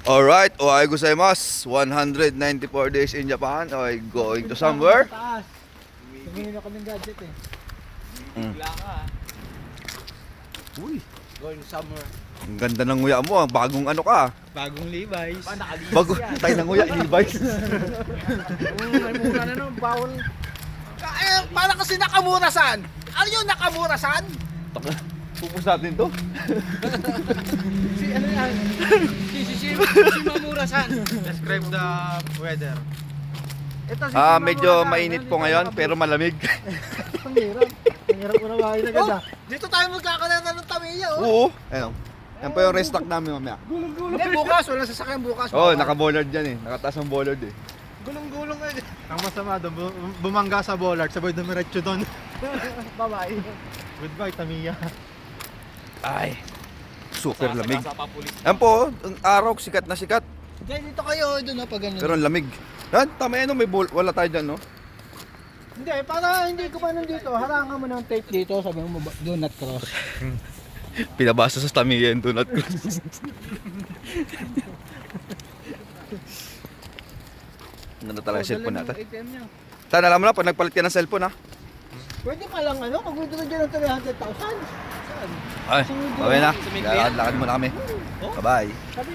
Alright, ohayo gozaimasu. 194 days in Japan. Okay, going to somewhere. Taas. Tumingin ako ng gadget eh. Bigla ka. Uy, Going somewhere. ang ganda ng nguya mo. Bagong ano ka. Bagong Levi's. Nakalinis Bago yan. tayo ng nguya, Levi's. May mura na no, bawal. Para kasi nakamurasan. Ano yung nakamurasan? Pupus natin to. Si ano yan? Si Mamurasan. Describe the weather. Ito si Medyo Mamurasan. mainit po ngayon pero malamig. Ang hirap. Ang hirap ko na bahay na ganda. Dito tayo magkakalala ng Tamiya, oh. Oo. Ayun. Yan po yung restock namin mamaya. Gulong-gulong. Hindi, bukas. Walang sasakyan bukas. Oh, naka-bollard yan eh. Nakataas ang bollard eh. Gulong-gulong kayo. Ang masama doon, bumangga sa bollard, sabay dumiretso doon. Bye-bye. Goodbye, Tamiya. Ay, super lamig. Yan po, ang araw sikat na sikat. Hindi, dito kayo. Doon na pag ganun. Pero ang lamig. Yan, tama yan, no? May wala tayo dyan, no? Hindi, para hindi ko pa nandito, harangan mo ng tape dito, sabi mo do not cross. Pinabasa sa Tamiya yung do not cross. Ano talaga yung cellphone natin? ATM niya. Tan, alam mo na, pag nagpalit ka ng cellphone, ha? Pwede pa lang ano, pag withdraw dyan ng 300,000. Saan? Ay, bawin na. Lakad muna kami. Bye-bye. Sabi